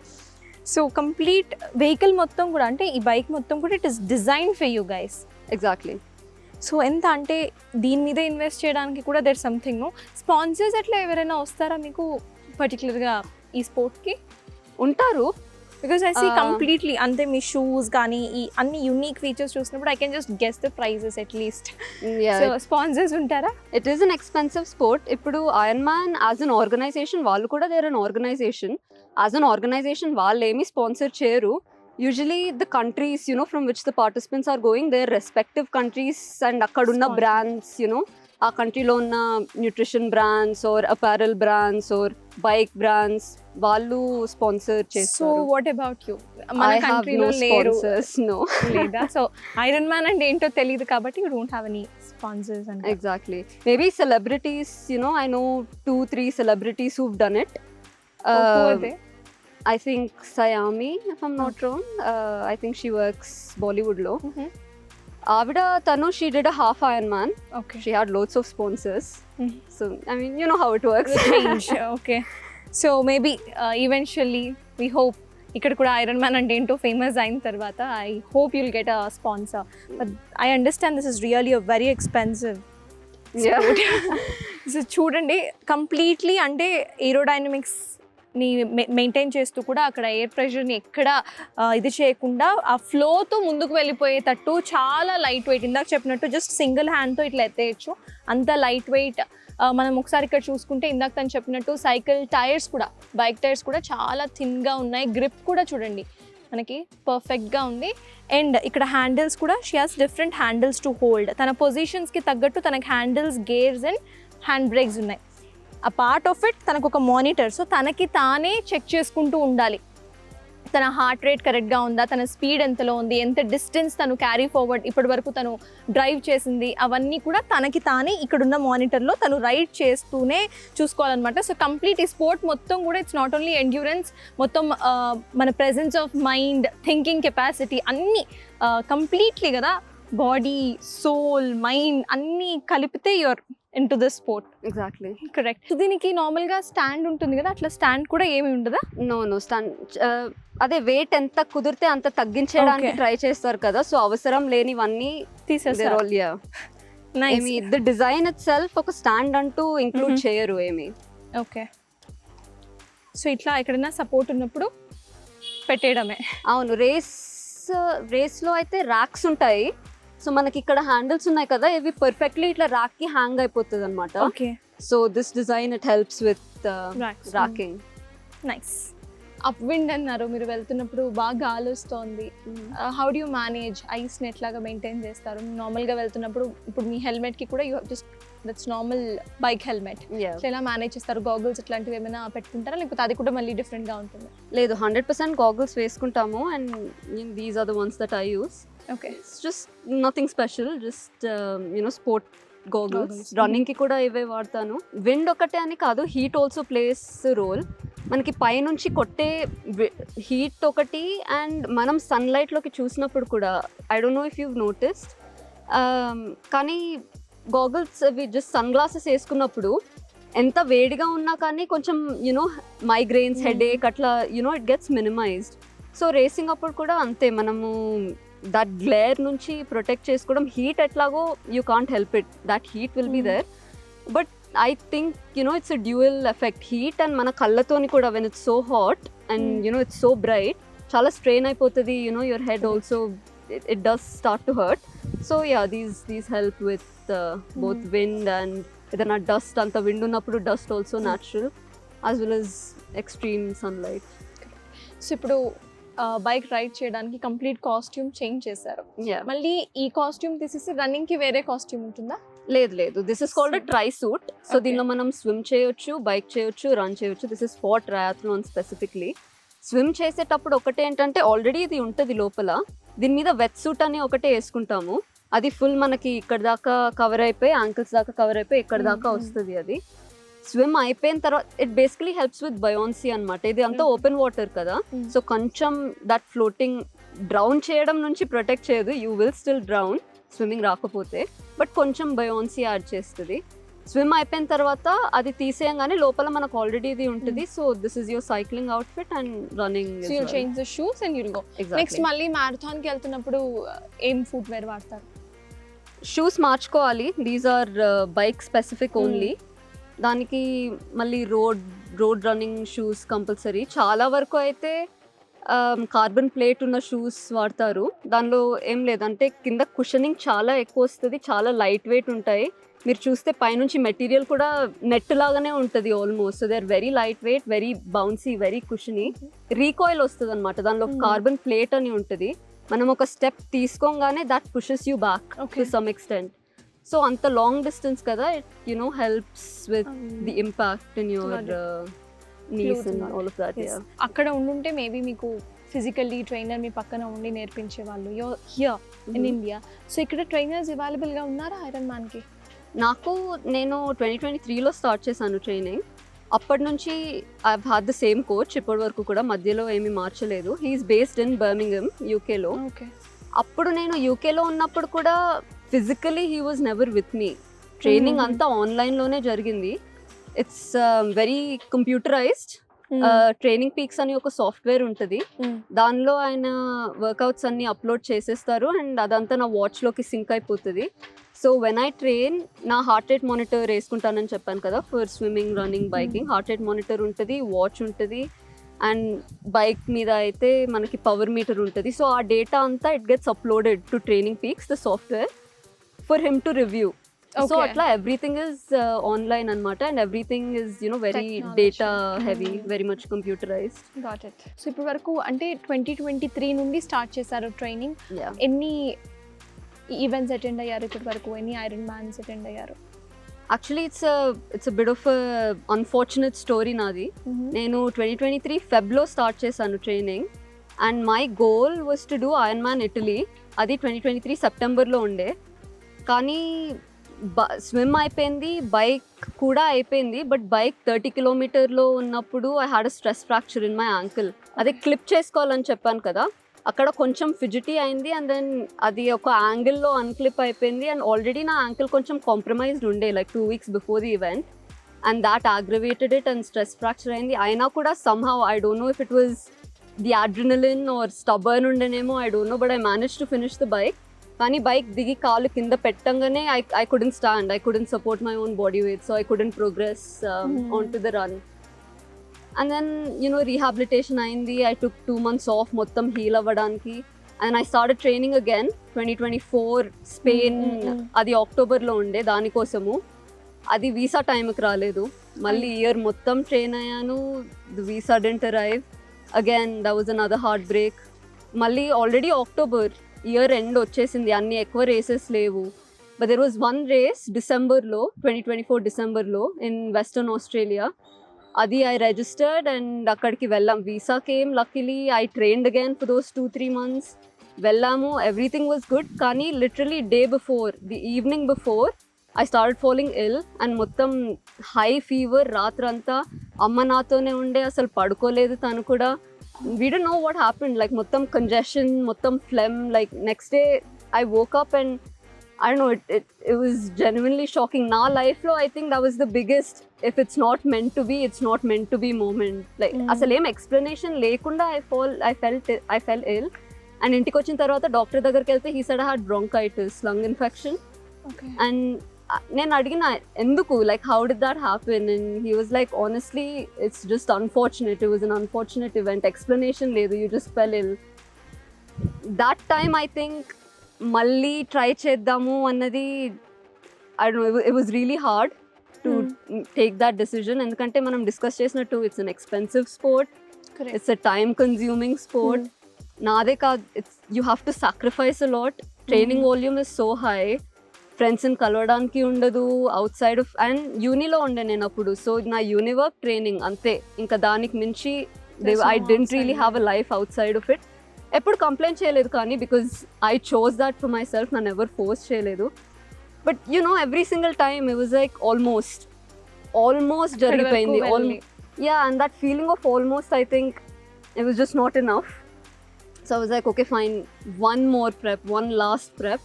So complete vehicle మొత్తం కూడా, అంటే ఈ బైక్ మొత్తం కూడా it is design for you guys. Exactly. So ఎంత అంటే దీని మీద ఇన్వెస్ట్ చేయడానికి కూడా దేర్ సంథింగ్. స్పాన్సర్స్ అట్లా ఎవరైనా వస్తారా మీకు పర్టికులర్గా ఈ స్పోర్ట్కి? ఉంటారు. బికాస్ ఐ సీ కంప్లీట్లీ అంతే మీ షూస్ కానీ ఈ అన్ని యూనిక్ ఫీచర్స్ చూసినప్పుడు I can just guess the prices at least. So sponsors ఉంటారా? It is an expensive sport. ఇప్పుడు ఐరన్మ్యాన్ యాజ్ అన్ ఆర్గనైజేషన్, వాళ్ళు కూడా they're an organization. As an organization వాళ్ళు ఏమీ స్పాన్సర్ చేయరు. Usually the countries from which the participants are going, their respective countries and akkadunna brands, ఆ కంట్రీలో ఉన్న nutrition brands or apparel brands or bike brands వాళ్ళు sponsor చేస్తారు. So what about you? మన కంట్రీలో లేరు, నో లేదా? సో ఐరన్ మ్యాన్ అంటే ఏంటో తెలియదు కాబట్టి you don't have any sponsors. And exactly. Maybe celebrities, I know 2-3 celebrities who've done it. I think Sayami, if I'm not wrong. I think she works Bollywood lo. Avida tanu, she did a half Ironman. Okay. She had loads of sponsors. So I mean, you know how it works. Change. Okay. So maybe eventually we hope ఇక్కడ కూడా iron man అంటే ఏంటో famous అయిన తర్వాత I hope you'll get a sponsor. But I understand this is really a very expensive. So చూడండి, completely అంటే ఏరోడైనమిక్స్ని maintain చేస్తూ కూడా అక్కడ ఎయిర్ ప్రెషర్ని ఎక్కడ ఇది చేయకుండా ఆ ఫ్లోతో ముందుకు వెళ్ళిపోయేటట్టు చాలా లైట్ వెయిట్, ఇందాక చెప్పినట్టు జస్ట్ సింగిల్ హ్యాండ్తో ఇట్లా ఎత్తేయచ్చు, అంత లైట్ వెయిట్. మనం ఒకసారి ఇక్కడ చూసుకుంటే ఇందాక తను చెప్పినట్టు సైకిల్ టైర్స్ కూడా, బైక్ టైర్స్ కూడా చాలా థిన్గా ఉన్నాయి. గ్రిప్ కూడా చూడండి మనకి పర్ఫెక్ట్గా ఉంది. అండ్ ఇక్కడ హ్యాండిల్స్ కూడా she has different handles to hold. తన పొజిషన్స్కి తగ్గట్టు తనకి handles, gears and hand brakes ఉన్నాయి. ఆ పార్ట్ ఆఫ్ ఇట్ తనకు ఒక మానిటర్, సో తనకి తానే చెక్ చేసుకుంటూ ఉండాలి. తన హార్ట్ రేట్ కరెక్ట్గా ఉందా, తన స్పీడ్ ఎంతలో ఉంది, ఎంత డిస్టెన్స్ తను క్యారీ ఫార్వర్డ్ ఇప్పటి వరకు తను డ్రైవ్ చేసింది, అవన్నీ కూడా తనకి తానే ఇక్కడున్న మానిటర్లో తను రైడ్ చేస్తూనే చూసుకోవాలన్నమాట. సో కంప్లీట్ ఈ స్పోర్ట్ మొత్తం కూడా ఇట్స్ నాట్ ఓన్లీ ఎండ్యూరెన్స్, మొత్తం మన presence of mind, thinking capacity అన్నీ కంప్లీట్లీ కదా, బాడీ, సోల్, మైండ్ అన్నీ కలిపితే your in to the sport. Exactly, correct. So దీనికి నార్మల్గా స్టాండ్ ఉంటుంది కదా, అట్లా స్టాండ్ కూడా ఏమి ఉండదా? నో స్టాండ్, అదే వెయిట్ ఎంత కుదిరితే అంత తగ్గించేయడానికి ట్రై చేస్తారు కదా, సో అవసరం లేనివన్నీ తీసేస్తారు. ఏమి ది డిజైన్ ఇట్ సెల్ఫ్ ఒక స్టాండ్ అంటూ ఇంక్లూడ్ చేయరు ఏమి. ఓకే, సో ఇట్లా ఎక్కడైనా సపోర్ట్ ఉన్నప్పుడు పెట్టేయడమే. అవును, రేస్లో అయితే ర్యాక్స్ ఉంటాయి. సో మనకి ఇక్కడ హ్యాండిల్స్ ఉన్నాయి కదా, ఇవి పర్ఫెక్ట్లీ ఇట్లా ర్యాక్ కి హ్యాంగ్ అయిపోతుంది అనమాట. Okay, so this design it helps with racking. Nice. Up wind అన్నారు మీరు వెళ్తున్నప్పుడు, బాగా గాలి వస్తుంది. హౌ డు యూ మేనేజ్ ఐస్ని ఎట్లాగా మెయింటైన్ చేస్తారు నార్మల్గా వెళ్తున్నప్పుడు? ఇప్పుడు మీ హెల్మెట్కి కూడా you just that's normal bike helmet, ఎలా మేనేజ్ చేస్తారు? గాగుల్స్ ఇట్లాంటివి ఏమైనా పెట్టుకుంటారా, లేకపోతే అది కూడా మళ్ళీ డిఫరెంట్గా ఉంటుంది? లేదు, 100% గాగుల్స్ వేసుకుంటాము. And these are the ones that I use. Okay, just nothing special, just sport goggles. Running కి కూడా ఇవే వాడతాను. విండ్ ఒకటే అని కాదు, హీట్ ఆల్సో ప్లేస్ రోల్. మనకి పైనుంచి కొట్టే హీట్ ఒకటి, అండ్ మనం సన్లైట్లోకి చూసినప్పుడు కూడా, I don't know if you noticed, కానీ గాగుల్స్ అవి జస్ట్ సన్ గ్లాసెస్ వేసుకున్నప్పుడు ఎంత వేడిగా ఉన్నా కానీ కొంచెం మైగ్రెయిన్స్, హెడేక్ అట్లా it gets minimized. So racing అప్పుడు కూడా అంతే, మనము దట్ గ్లేర్ నుంచి ప్రొటెక్ట్ చేసుకోవడం. హీట్ ఎట్లాగో you can't help it, that heat will be there. But I think it's a dual effect, heat and మన కళ్ళతోని కూడా. When it's so hot and it's so bright, చాలా స్ట్రెయిన్ అయిపోతుంది. Your head also it does start to hurt. So yeah, these help with both wind and ఏదైనా dust, అంత wind ఉన్నప్పుడు dust also natural, as well as extreme sunlight. So ఇప్పుడు bike ride చేయడానికి complete costume change చేశారు. మళ్ళీ ఈ costume తీసేసి running కి వేరే కాస్ట్యూమ్ ఉంటుందా? లేదు, this is called try suit. So దీనిలో మనం స్విమ్ చేయొచ్చు, బైక్ చేయొచ్చు, రన్ చేయొచ్చు. This is for triathlon specifically. Swim చేసేటప్పుడు ఒకటే ఏంటంటే, ఆల్రెడీ ఇది ఉంటుంది లోపల, దీని మీద వెట్ సూట్ అని ఒకటే వేసుకుంటాము. అది ఫుల్ మనకి ఇక్కడ దాకా కవర్ అయిపోయి, యాంకిల్స్ దాకా కవర్ అయిపోయి ఇక్కడ దాకా వస్తుంది. అది స్విమ్ అయిపోయిన తర్వాత it basically helps with buoyancy అనమాట. ఇది అంతా ఓపెన్ వాటర్ కదా, సో కొంచెం దట్ ఫ్లోటింగ్ డ్రౌన్ చేయడం నుంచి ప్రొటెక్ట్ చేయదు, you will still drown swimming రాకపోతే, బట్ కొంచెం బయాన్సీ యాడ్ చేస్తుంది. స్విమ్ అయిపోయిన తర్వాత అది తీసేయంగానే లోపల మనకు ఆల్రెడీ ఇది ఉంటుంది. So this is your cycling outfit and running. So you change the shoes and you'll go. Next మళ్ళీ మారథాన్ కి వెళ్తున్నప్పుడు ఏం ఫుట్ వేర్ వాడతారు? షూస్ మార్చుకోవాలి. These are bike specific only. దానికి మళ్ళీ రోడ్ రన్నింగ్ షూస్ కంపల్సరీ. చాలా వరకు అయితే కార్బన్ ప్లేట్ ఉన్న షూస్ వాడతారు. దానిలో ఏం లేదంటే కింద కుషనింగ్ చాలా ఎక్కువ వస్తుంది, చాలా లైట్ వెయిట్ ఉంటాయి. మీరు చూస్తే పైనుంచి మెటీరియల్ కూడా నెట్ లాగానే ఉంటుంది almost. They are very lightweight, very bouncy, very cushy. Recoil వస్తుంది అనమాట. దానిలో కార్బన్ ప్లేట్ అని ఉంటుంది. మనం ఒక స్టెప్ తీసుకోగానే that pushes you back to some extent. So అంత లాంగ్ డిస్టెన్స్ కదా, it helps with the impact in your knees and all of that. Yes. అక్కడ ఉండుంటే మేబీ మీకు ఫిజికల్లీ ట్రైనర్ మీ పక్కన ఉండి నేర్పించే వాళ్ళు. You're here in India. So ఇక్కడ ట్రైనర్స్ అవైలబుల్గా ఉన్నారా ఐరన్ మ్యాన్కి? నేను 2023లో స్టార్ట్ చేశాను ట్రైనింగ్. అప్పటి నుంచి I had the same coach ఇప్పటి వరకు కూడా, మధ్యలో ఏమీ మార్చలేదు. హీఈస్ బేస్డ్ ఇన్ బర్మింగమ్, యూకేలో. అప్పుడు నేను యూకేలో ఉన్నప్పుడు కూడా physically he was never with me. Training అంతా ఆన్లైన్లోనే జరిగింది. It's very computerized. Training Peaks అని ఒక సాఫ్ట్వేర్ ఉంటుంది, దానిలో ఆయన వర్కౌట్స్ అన్ని అప్లోడ్ చేసేస్తారు అండ్ అదంతా నా వాచ్లోకి సింక్ అయిపోతుంది. సో వెన్ ఐ ట్రైన్ నా హార్ట్ రేట్ మానిటర్ వేసుకుంటానని చెప్పాను కదా, for swimming, running, biking. Heart rate monitor ఉంటుంది, వాచ్ ఉంటుంది అండ్ బైక్ మీద అయితే మనకి పవర్ మీటర్ ఉంటుంది. సో ఆ డేటా అంతా it gets uploaded to Training Peaks, the software, for him to review. So అట్లా ఎవ్రీథింగ్ ఇస్ ఆన్లైన్ అనమాట and everything is very data heavy, very much computerized. Got it. So ఇప్పటి వరకు అంటే 2023 నుండి start చేశారు training. ఎన్ని events attend అయ్యారు ఇప్పటి వరకు? ఎన్ని ఐరన్ మ్యాన్స్ అటెండ్ అయ్యారు? Actually it's bit of unfortunate story నాది. నేను 2023 ఫెబ్లో స్టార్ట్ చేశాను training and my goal was to do Ironman Italy. అది 2023 సెప్టెంబర్లో ఉండే. కానీ స్విమ్ అయిపోయింది, బైక్ కూడా అయిపోయింది. బట్ బైక్ 30 కిలోమీటర్లో ఉన్నప్పుడు I had a stress fracture in my ankle. అదే క్లిప్ చేసుకోవాలని చెప్పాను కదా, అక్కడ కొంచెం ఫిజిటీ అయింది అండ్ దెన్ అది ఒక యాంగిల్లో అన్క్లిప్ అయిపోయింది అండ్ ఆల్రెడీ నా యాంకిల్ కొంచెం కాంప్రమైజ్డ్ ఉండే like 2 weeks before the event and that aggravated it and stress fracture అయింది. అయినా కూడా somehow I don't know if it was the adrenaline or stubborn ఉండేనేమో, I don't know, but I manage to finish the bike. కానీ బైక్ దిగి కాలు కింద పెట్టంగానే I couldn't stand, I couldn't support my own body weight, so I couldn't progress on to the run. And then rehabilitation అయింది. I took 2 months off మొత్తం heal అవ్వడానికి and I started training again 2024 Spain. అది అక్టోబర్లో ఉండే, దానికోసము. అది visa టైంకి రాలేదు, మళ్ళీ ఇయర్ మొత్తం ట్రైన్ అయ్యాను, the visa didn't arrive again, that was another heartbreak. మళ్ళీ ఆల్రెడీ అక్టోబర్ ఇయర్ ఎండ్ వచ్చేసింది, అన్ని ఎక్కువ రేసెస్ లేవు. But there was one race డిసెంబర్లో, 2024 డిసెంబర్లో ఇన్ వెస్టర్న్ ఆస్ట్రేలియా. అది ఐ రిజిస్టర్డ్ అండ్ అక్కడికి వెళ్ళాం. Visa came luckily. I trained again for those 2-3 months. వెళ్ళాము, ఎవ్రీథింగ్ వాజ్ గుడ్. కానీ literally day before, the evening before, I started falling ill and మొత్తం high fever. రాత్రంతా అమ్మ నాతోనే ఉండే, అసలు పడుకోలేదు తను కూడా. We don't know what happened, like mottam congestion, mottam phlegm. Like next day I woke up and I don't know, it was genuinely shocking. Na life lo I think that was the biggest, if it's not meant to be, it's not meant to be moment. Like asal em explanation lekunda I fell ill and intiki vachin tarvata doctor దగ్గరికి వెళ్తే he said I had bronchitis, lung infection. Okay. And నేను అడిగిన ఎందుకు, like how did that happen, and he was like honestly it's just unfortunate, it was an unfortunate event, explanation లేదు, you just fell ill. That time I think మళ్ళీ try చేద్దాము అన్నది, I don't know, it was really hard to take that decision. ఎందుకంటే మనం discuss చేసినట్టు it's an expensive sport, it's a time consuming sport. నాదే కాదు, it's you have to sacrifice a lot. Training volume is so high, ఫ్రెండ్స్ని కలవడానికి ఉండదు out side of, and యూనిలో ఉండే నేను అప్పుడు. సో నా యూని వర్క్, ట్రైనింగ్ అంతే, ఇంకా దానికి మించి I didn't really have a life outside of it. ఎప్పుడు కంప్లైంట్ చేయలేదు కానీ, because I chose that for myself, నన్ను ఎవరు ఫోర్స్ చేయలేదు. But every single time it was like almost జరిగిపోయింది. Yeah, and that feeling of almost, I think it was just not enough. So I was like, okay fine, one more prep, one last prep.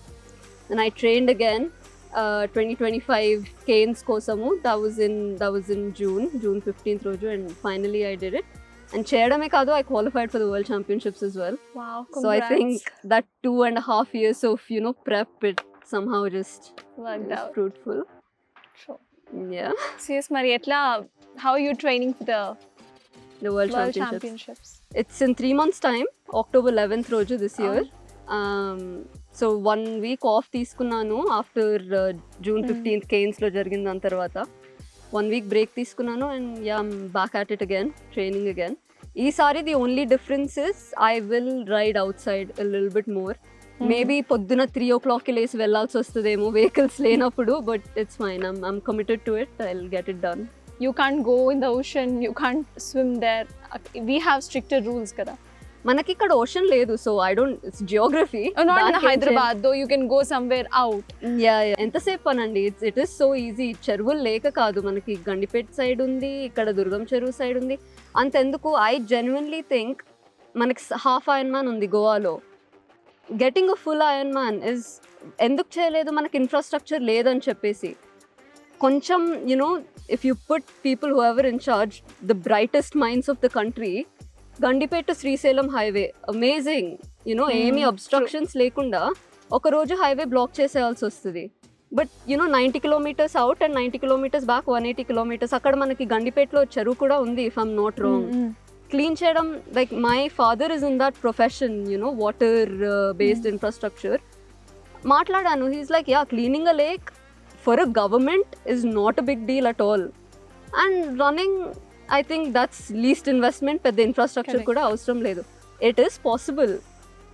And I trained again 2025 Canes kosamu. That was in June 15th roju, and finally I did it. And cheyadame kaadu, I qualified for the World Championships as well. Wow, congrats. So I think that 2.5 years of prep, it somehow just worked out, fruitful. Sure. Yeah. So yes, Mari, how are you training for the World Championships? It's in 3 months time, October 11th roju this year. So 1 week off తీసుకున్నాను after June 15th కేన్స్లో జరిగిన దాని తర్వాత. 1 week break తీసుకున్నాను and yeah, I'm back at it again, training again. ఈసారి the only difference is I will ride outside a little bit more. Maybe పొద్దున 3 o'clock లేసి వెళ్ళాల్సి వస్తుందేమో వెహికల్స్ లేనప్పుడు, but it's fine, I'm committed to it, I will get it done. You can't go in the ocean, you can't swim there. We have stricter rules kada. మనకి ఇక్కడ ocean లేదు, so I don't, it's Geography. Not in Hyderabad though, you can go somewhere out. Yeah, ఎంతసేపు అనండి, it is so easy. చెరువులు లేక కాదు, మనకి Gandipet side ఉంది, ఇక్కడ దుర్గం చెరువు సైడ్ ఉంది. అంతెందుకు, ఐ జెన్యున్లీ థింక్ మనకి హాఫ్ ఐరన్మ్యాన్ ఉంది గోవాలో. గెటింగ్ అ ఫుల్ ఐరన్మ్యాన్ ఎందుకు చేయలేదు, మనకి ఇన్ఫ్రాస్ట్రక్చర్ లేదని చెప్పేసి. కొంచెం if you put people whoever in charge, the brightest minds of the country, Gandipet to Srisalam highway, amazing, you know, ఏమి obstructions లేకుండా ఒక రోజు హైవే బ్లాక్ చేసేయాల్సి వస్తుంది. But you know 90 kilometers out and 90 kilometers back 180 kilometers. అక్కడ మనకి గండిపేటలో చెరువు కూడా ఉంది, if I'm not wrong. Clean చేయడం, like my father is in that profession, you know, water based infrastructure. మాట్లాడాను, he's like, yeah, cleaning a lake for a government is not a big deal at all. And running, I think that's least investment, పెద్ద infrastructure కూడా అవసరం లేదు. It is possible.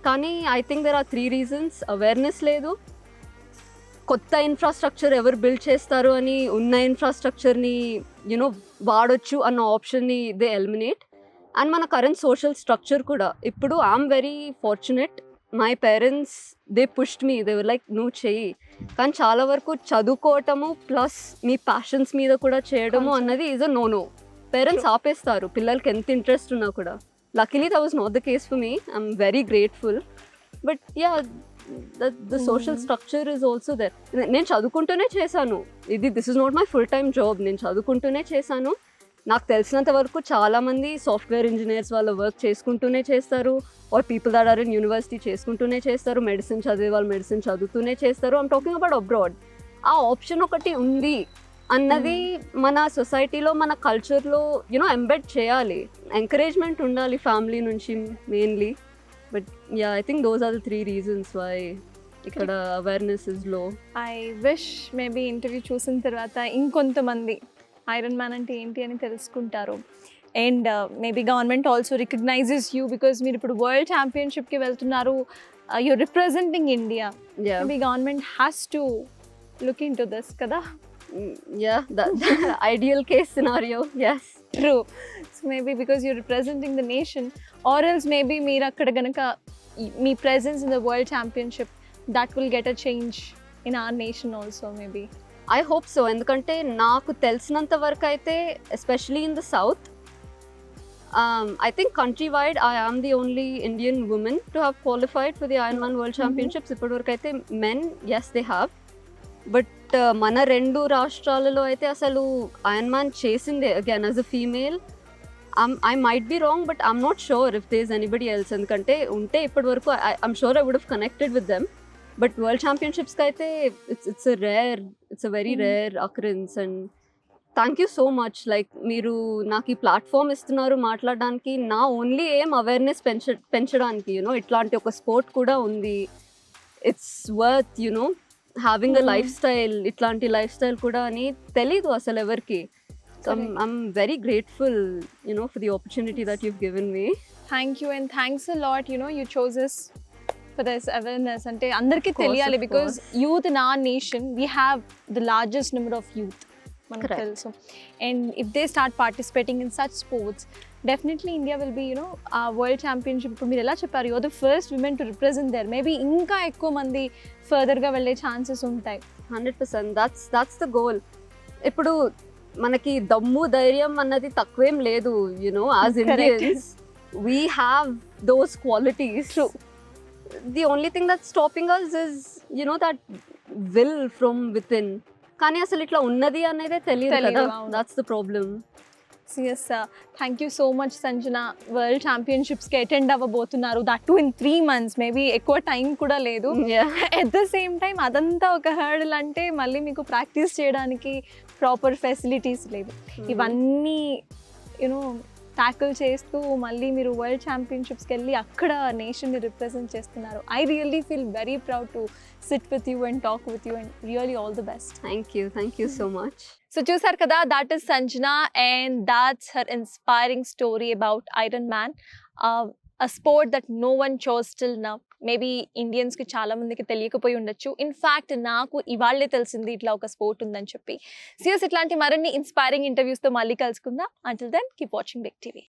కానీ I think there are 3 reasons. Awareness లేదు, కొత్త infrastructure ఎవరు build చేస్తారు అని ఉన్న ఇన్ఫ్రాస్ట్రక్చర్ని యునో వాడొచ్చు అన్న ఆప్షన్ని దే ఎలిమినేట్. అండ్ మన కరెంట్ సోషల్ స్ట్రక్చర్ కూడా ఇప్పుడు, I'm very fortunate, my parents they pushed me, they were like, నువ్వు చెయ్యి. కానీ చాలా వరకు చదువుకోవటము ప్లస్ మీ ప్యాషన్స్ మీద కూడా చేయడము అన్నది ఈజ్ అ నో. పేరెంట్స్ ఆపేస్తారు పిల్లలకి ఎంత ఇంట్రెస్ట్ ఉన్నా కూడా. Luckily that was not the case for me. I'm very grateful. But yeah, the social structure is also there. నేను చదువుకుంటూనే చేశాను ఇది. This is not my full time job. నేను చదువుకుంటూనే చేశాను. నాకు తెలిసినంత వరకు చాలామంది సాఫ్ట్వేర్ ఇంజనీర్స్ వాళ్ళ వర్క్ చేసుకుంటూనే చేస్తారు, or people that are in university చేసుకుంటూనే చేస్తారు, మెడిసిన్ చదివే వాళ్ళు మెడిసిన్ చదువుతూనే చేస్తారు. I'm talking about abroad. ఆ ఆప్షన్ ఒకటి ఉంది అన్నది మన సొసైటీలో, మన కల్చర్లో యునో ఎంబెడ్ చేయాలి. ఎంకరేజ్మెంట్ ఉండాలి ఫ్యామిలీ నుంచి mainly. But yeah, I think those are the 3 reasons why ikkada awareness is low. I wish maybe interview చూసిన తర్వాత ఇంకొంతమంది ఐరన్ మ్యాన్ అంటే ఏంటి అని తెలుసుకుంటారు. And maybe government also recognizes you, because మీరు ఇప్పుడు వరల్డ్ ఛాంపియన్షిప్కి వెళ్తున్నారు, you're representing India. Yeah. Maybe government has to look into this kada. Yeah, that ideal case scenario. Yes, true. So maybe because you're representing the nation, or else maybe meer akkada ganaka me presence in the world championship, that will get a change in our nation also maybe. I hope so. Endukante naaku telsinanta varaku aithe, especially in the south, I think countrywide I am the only Indian woman to have qualified for the Ironman World Championships. Ippadu varaku aithe men, yes, they have. But మన 2 రాష్ట్రాలలో అయితే అసలు Ironman చేసిందే again as a female. I might be wrong, but I'm not sure if there is anybody else. ఎందుకంటే ఉంటే ఇప్పటి వరకు I'm sure I would have connected with them. But world ఛాంపియన్షిప్స్కి అయితే it's a very rare occurrence. And thank you so much. Like మీరు నాకు ఈ platform ఇస్తున్నారు మాట్లాడడానికి. నా ఓన్లీ ఏం అవేర్నెస్ పెంచడానికి, యూనో, ఇట్లాంటి ఒక స్పోర్ట్ కూడా ఉంది, it's worth, you know, having a life style. ఇట్లాంటి లైఫ్ స్టైల్ కూడా అని తెలీదు అసలు ఎవరికి. So I'm very grateful, you know, for the opportunity that you've given me. Thank you, and thanks a lot, you know, you chose us for this awareness. Ante andarki teliyali, because youth in our nation, we have the largest number of youth manaku telusu, and if they start participating in such sports, definitely India will be, you know, world championship. ఇప్పుడు మీరు ఎలా చెప్పారు, you're the first women to represent there, maybe ఇంకా ఎక్కువ మంది further గా వెళ్ళే chances ఉంటాయి. 100%. that's the goal. ఇప్పుడు మనకి దమ్ము ధైర్యం అన్నది తక్కువేం లేదు, you know, as Indians we have those qualities. True. The only thing that's stopping us is, you know, that will from within. కానీ అసలు ఇట్లా ఉన్నది అనేది తెలియదు కదా. That's the problem. Yes, thank you so much, Sanjana. World Championships ki attend avvabothunnaru, that too in 3 months. Maybe ఎక్కువ time కూడా లేదు. At the same time అదంతా ఒక హర్డల్ అంటే మళ్ళీ మీకు ప్రాక్టీస్ చేయడానికి ప్రాపర్ ఫెసిలిటీస్ లేవు. ఇవన్నీ యూనో ట్యాకిల్ చేస్తూ మళ్ళీ మీరు వరల్డ్ ఛాంపియన్షిప్స్కి వెళ్ళి అక్కడ నేషన్ని రిప్రజెంట్ చేస్తున్నారు. I really feel very proud to SIT with you and talk with you, and really all the best. Thank you so much. So చూసారు కదా, that is Sanjana, and that's her inspiring story about Ironman, a sport that no one chose till now. Maybe ఇండియన్స్కి చాలా మందికి తెలియకపోయి ఉండొచ్చు. In fact నాకు ఇవాళ్ళే తెలిసింది ఇట్లా ఒక స్పోర్ట్ ఉందని చెప్పి. సియస్ ఇట్లాంటి మరిన్ని ఇన్స్పైరింగ్ ఇంటర్వ్యూస్తో మళ్ళీ కలుసుకుందాం. Until then keep watching Big TV.